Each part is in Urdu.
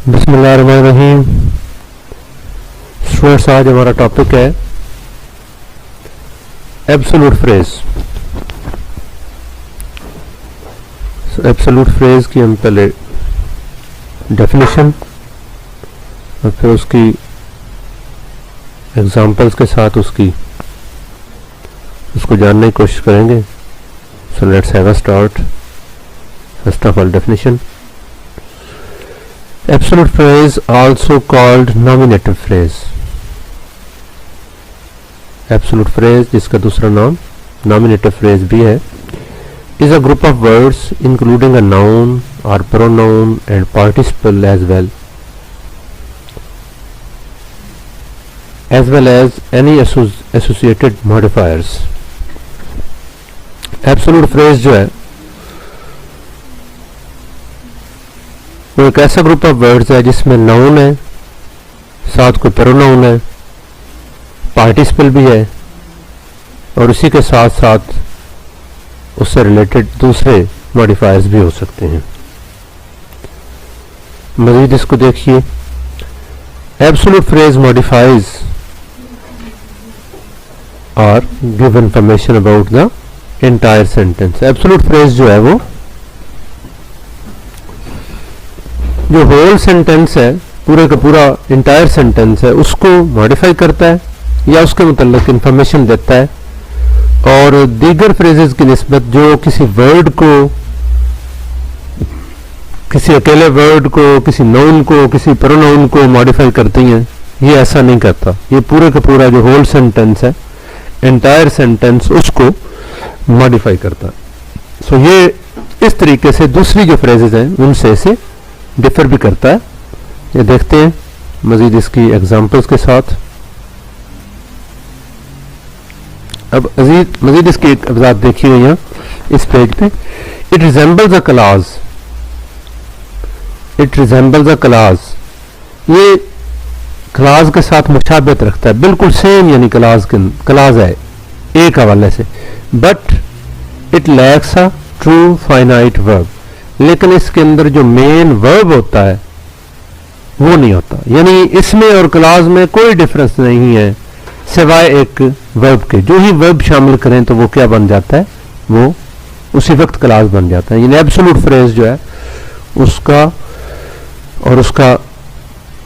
بسم اللہ الرحمن الرحیم. اسٹوڈنٹس آج ہمارا ٹاپک ہے ایبسولوٹ فریز. ایبسولوٹ فریز کی ہم پہلے ڈیفینیشن اور پھر اس کی ایگزامپلس کے ساتھ اس کو جاننے کی کوشش کریں گے. So let's have a start. First of all definition. Absolute phrase, also called nominative phrase. Absolute phrase جس کا دوسرا نام nominative phrase بھی ہے, is a group of words including a noun or pronoun and participle as well as any associated modifiers. Absolute phrase جو ہے وہ ایک ایسا گروپ آف ورڈز ہے جس میں ناؤن ہے, ساتھ کوئی پروناؤن ہے, پارٹیسپل بھی ہے, اور اسی کے ساتھ ساتھ اس سے ریلیٹڈ دوسرے ماڈیفائرز بھی ہو سکتے ہیں. مزید اس کو دیکھیے. ایبسولوٹ فریز ماڈیفائز اور give information about the entire sentence. Absolute phrase جو ہے وہ جو ہول سینٹینس ہے, پورے کا پورا انٹائر سینٹینس ہے, اس کو ماڈیفائی کرتا ہے یا اس کے متعلق انفارمیشن دیتا ہے, اور دیگر فریزز کی نسبت جو کسی ورڈ کو, کسی اکیلے ورڈ کو, کسی ناؤن کو, کسی پروناؤن کو ماڈیفائی کرتی ہیں, یہ ایسا نہیں کرتا. یہ پورے کا پورا جو ہول سینٹینس ہے, انٹائر سینٹینس, اس کو ماڈیفائی کرتا ہے. سو یہ اس طریقے سے دوسری جو فریزز ہیں ان سے اسے ڈفر بھی کرتا ہے. یہ دیکھتے ہیں مزید اس کی ایگزامپلس کے ساتھ. اب مزید اس کی ایک ابزات دیکھیے یہاں اس پیج پہ. It resembles a clause. It resembles a clause, یہ کلاز کے ساتھ مشابہت رکھتا ہے, بالکل سیم, یعنی کلاز ہے ایک حوالے سے. But it lacks a true finite verb, لیکن اس کے اندر جو مین ورب ہوتا ہے وہ نہیں ہوتا. یعنی اس میں اور کلاز میں کوئی ڈفرنس نہیں ہے سوائے ایک ورب کے. جو ہی ورب شامل کریں تو وہ کیا بن جاتا ہے, وہ اسی وقت کلاز بن جاتا ہے. یعنی ایبسولوٹ فریز جو ہے اس کا اور اس کا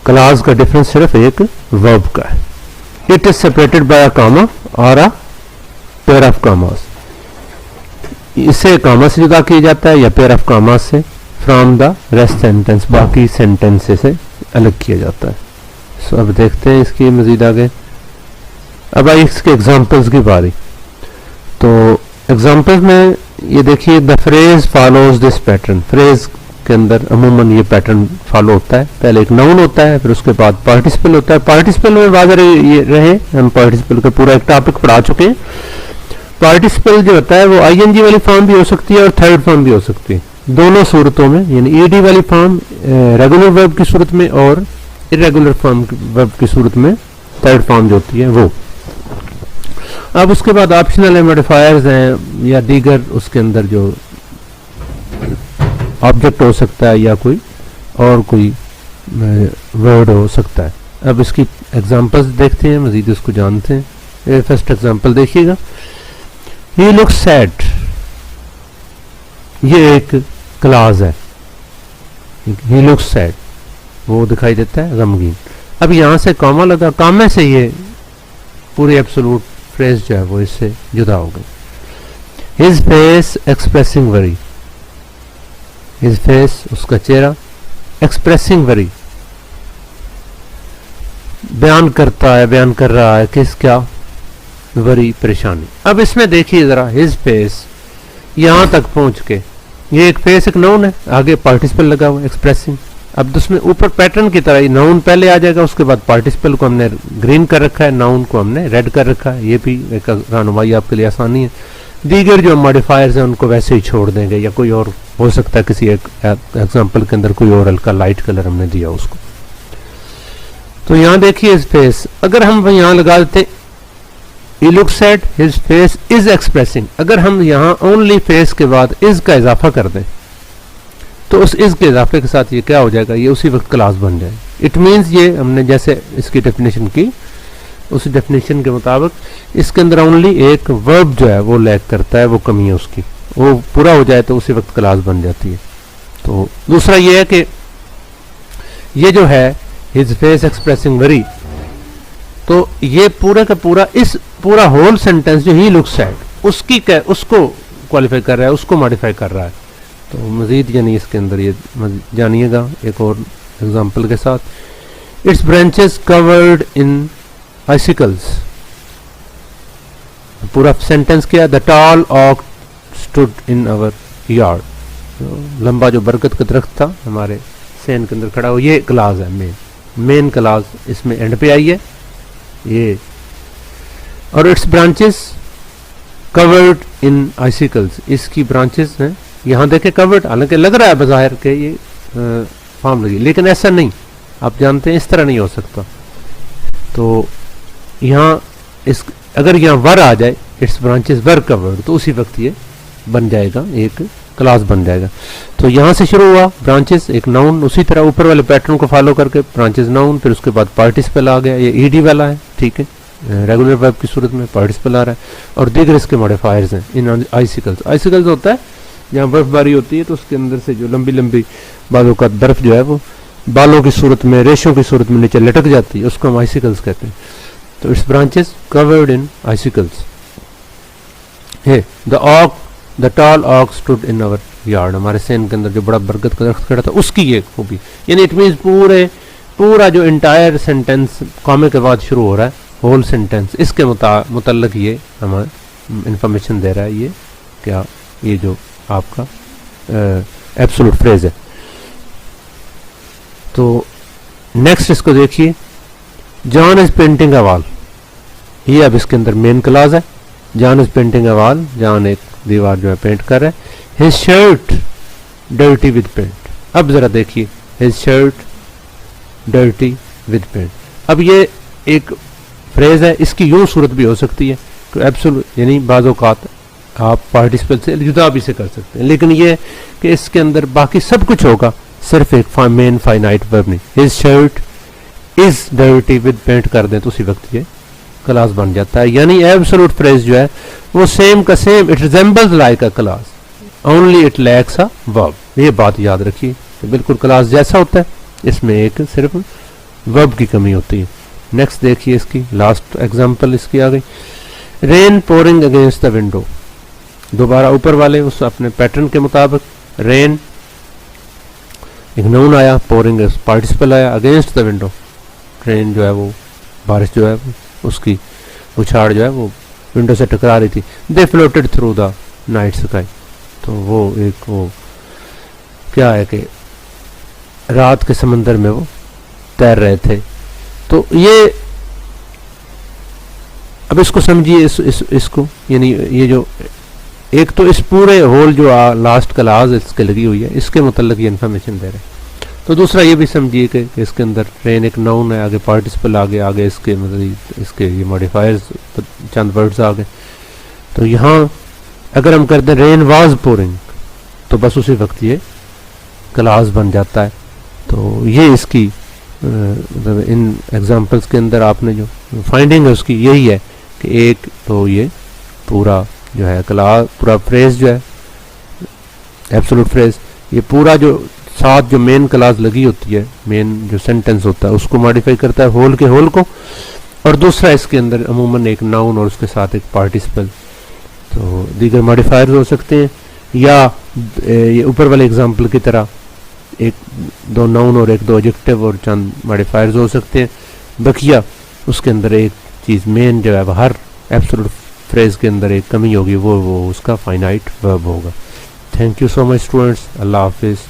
کلاز کا ڈفرنس صرف ایک ورب کا ہے. اٹ از سپریٹڈ بائی اے کاما اور اے پیئر آف کاماز. اسے کاما سے جدا کیا جاتا ہے یا پیئر آف کاما سے فرام دا ریسٹ سینٹینس, باقی سینٹینس سے الگ کیا جاتا ہے. سو اب دیکھتے ہیں اس کی مزید آگے. اب آئی اس کے ایگزامپلس کی باری. تو ایگزامپلس میں یہ دیکھیے, the phrase follows this pattern. Phrase کے اندر عموماً یہ پیٹرن فالو ہوتا ہے. پہلے ایک ناؤن ہوتا ہے, پھر اس کے بعد پارٹیسپل ہوتا ہے. پارٹیسپل میں واضح یہ رہے, ہم پارٹیسپل کا پورا ایک ٹاپک پڑھا چکے ہیں. پارٹیسپل جو ہوتا ہے وہ آئی این جی والی فارم بھی ہو سکتی ہے اور تھرڈ فارم بھی ہو سکتی ہے. دونوں صورتوں میں, یعنی ای ڈی والی فارم ریگولر ورب کی صورت میں اور ارریگولر فارم ورب کی صورت میں تھرڈ فارم جو ہوتی ہے وہ. اب اس کے بعد آپشنل ماڈیفائرز ہیں یا دیگر اس کے اندر جو آبجیکٹ ہو سکتا ہے یا کوئی ورڈ ہو سکتا ہے. اب اس کی ایگزامپلس دیکھتے ہیں, مزید اس کو جانتے ہیں. فرسٹ ایگزامپل دیکھیے گا. He looks sad. یہ ایک کلاز ہے. He looks sad, وہ دکھائی دیتا ہے غمگین. اب یہاں سے کاما لگا, کامے سے یہ پوری ایبسولوٹ فریز جو ہے وہ اس سے جدا ہو گئی. His face expressing worry. His face, اس کا چہرہ, expressing worry, بیان کرتا ہے, بیان کر رہا ہے کس کیا, وری, پریشانی. اب اس میں دیکھیے ذرا, ہز فیس یہاں تک پہنچ کے, یہ ایک فیس ایک ناؤن ہے, آگے پارٹیسپل لگا ہوا ایکسپریسنگ. اب اس میں اوپر پیٹرن کی طرح ناؤن پہلے آ جائے گا, اس کے بعد پارٹیسپل کو ہم نے گرین کر رکھا ہے, ناؤن کو ہم نے ریڈ کر رکھا ہے. یہ بھی ایک رہنمائی آپ کے لیے آسانی ہے. دیگر جو ماڈیفائرز ہیں ان کو ویسے ہی چھوڑ دیں گے, یا کوئی اور ہو سکتا ہے کسی ایک ایگزامپل کے اندر کوئی اور ہلکا لائٹ کلر ہم نے دیا اس کو. تو یہاں دیکھیے اس فیس, اگر ہم یہاں لگا دیتے He looks sad, his face is expressing. اگر ہم یہاں only face کے بعد is کا اضافہ کر دیں تو اس کے اضافے کے ساتھ یہ کیا ہو جائے گا, یہ اسی وقت کلاس بن جائے. اٹ مینس یہ ہم نے جیسے اس کی ڈیفینیشن کی, اس ڈیفینیشن کے مطابق اس کے اندر اونلی ایک ورب جو ہے وہ لیک کرتا ہے, وہ کمی ہے اس کی, وہ پورا ہو جائے تو اسی وقت کلاس بن جاتی ہے. تو دوسرا یہ ہے کہ یہ جو ہے his face expressing worry, تو یہ پورا کا پورا اس پورا ہول سینٹینس جو ہی لک سیڈ اس کو کوالیفائی کر رہا ہے, اس کو ماڈیفائی کر رہا ہے. تو مزید یعنی اس کے اندر یہ جانیے گا ایک اور ایگزامپل کے ساتھ. اٹس برانچز کورڈ ان آئسیکلز, پورا سینٹینس کیا, دا ٹال آک اسٹوڈ ان آور یارڈ, لمبا جو برکت کا درخت تھا ہمارے سین کے اندر کھڑا ہو. یہ کلاس ہے مین کلاس اس میں اینڈ پہ آئی ہے یہ. اور اٹس برانچز کورڈ ان آئسیکلز, اس کی برانچز ہیں یہاں دیکھیں کورڈ, حالانکہ لگ رہا ہے بظاہر کہ یہ فارم لگی, لیکن ایسا نہیں, آپ جانتے ہیں اس طرح نہیں ہو سکتا. تو یہاں اگر یہاں ور آ جائے اٹس برانچز ور کورڈ, تو اسی وقت یہ بن جائے گا, ایک کلاس بن جائے گا. تو یہاں سے شروع ہوا برانچز ایک ناؤن, اسی طرح اوپر والے پیٹرن کو فالو کر کے برانچز ناؤن, پھر اس کے بعد پارٹیسپل آ گیا, یہ ای ڈی والا ہے, ٹھیک ہے, ریگولر ورب کی صورت میں پارٹیسپل آ رہا ہے. اور دیگر اس کے ماڈیفائرز ہیں ان آئسیکلز. آئسیکلز ہوتا ہے جہاں برف باری ہوتی ہے تو اس کے اندر سے جو لمبی لمبی بالوں کا برف جو ہے وہ بالوں کی صورت میں, ریشوں کی صورت میں نیچے لٹک جاتی ہے, اس کو ہم آئسیکلز کہتے ہیں. تو اٹس برانچز کورڈ ان آئسیکلز. دا ٹال آک اسٹوڈ ان آور یارڈ, ہمارے سین کے اندر جو بڑا برکت کا درخت کھڑا تھا اس کی یہ خوبی, یعنی اٹ مینس پورا جو انٹائر سینٹینس کامے کے بعد شروع ہو رہا ہے, ہول سینٹینس, اس کے متعلق یہ ہمیں انفارمیشن دے رہا ہے. یہ کیا, یہ جو آپ کا ایبسولوٹ فریز ہے. تو نیکسٹ اس کو دیکھیے, جان از پینٹنگ اے وال, یہ اب اس کے اندر مین کلاس ہے. جان از پینٹنگ اے وال, جان ایک دیوار جو ہے پینٹ کر رہا ہے. His shirt dirty with paint, اب ذرا دیکھیے his shirt dirty with paint. اب یہ ایک فریز ہے, اس کی یوں صورت بھی ہو سکتی ہے کہ ایبسولوٹ, یعنی بعض اوقات آپ پارٹیسپل سے جدا بھی سے کر سکتے ہیں, لیکن یہ کہ اس کے اندر باقی سب کچھ ہوگا, صرف ایک مین فائنائٹ ورب نہیں. His shirt is dirty with paint کر دیں تو اسی وقت یہ کلاس بن جاتا ہے. یعنی ایبسولوٹ فریز جو ہے وہ سیم کا same, it resembles like a clause, only it lacks a verb. یہ بات یاد رکھیے کہ بالکل کلاس جیسا ہوتا ہے, اس میں ایک صرف ورب کی کمی ہوتی ہے. نیکسٹ دیکھیے اس کی لاسٹ ایگزامپل اس کی آ گئی. رین پورنگ اگینسٹ دا ونڈو, دوبارہ اوپر والے اس اپنے پیٹرن کے مطابق رین ایک نون آیا, پورنگ پارٹیسپل آیا, اگینسٹ دا ونڈو, رین جو ہے وہ بارش جو ہے اس کی اچھاڑ جو ہے وہ ونڈو سے ٹکرا رہی تھی. دے فلوٹڈ تھرو دا نائٹ سکائی, تو وہ ایک وہ کیا ہے کہ رات کے سمندر میں وہ تیر رہے تھے. تو یہ اب اس کو سمجھیے, اس کو یعنی یہ جو ایک تو اس پورے ہول جو لاسٹ کلاس اس کے لگی ہوئی ہے اس کے متعلق یہ انفارمیشن دے رہے ہیں. تو دوسرا یہ بھی سمجھیے کہ اس کے اندر رین ایک ناؤن ہے, آگے پارٹیسپل آگے اس کے مطلب اس کے یہ ماڈیفائرز چند ورڈز آگے. تو یہاں اگر ہم کرتے ہیں رین واز پورنگ تو بس اسی وقت یہ کلاس بن جاتا ہے. تو یہ اس کی مطلب ان ایگزامپلس کے اندر آپ نے جو فائنڈنگ ہے اس کی یہی ہے کہ ایک تو یہ پورا جو ہے کلاس, پورا فریز جو ہے ایبسولوٹ فریز, یہ پورا جو ساتھ جو مین کلاس لگی ہوتی ہے, مین جو سینٹینس ہوتا ہے اس کو ماڈیفائی کرتا ہے, ہول کے ہول کو. اور دوسرا اس کے اندر عموماً ایک ناؤن اور اس کے ساتھ ایک پارٹیسپل. تو دیگر ماڈیفائرز ہو سکتے ہیں, یا یہ اوپر والے ایگزامپل کی طرح ایک دو ناؤن اور ایک دو ایڈجیکٹیو اور چند ماڈیفائرز ہو سکتے ہیں. بقیہ اس کے اندر ایک چیز مین جو ہے ہر ایبسولوٹ فریز کے اندر ایک کمی ہوگی, وہ اس کا فائنائٹ ورب ہوگا. Thank you so much students, اللہ حافظ.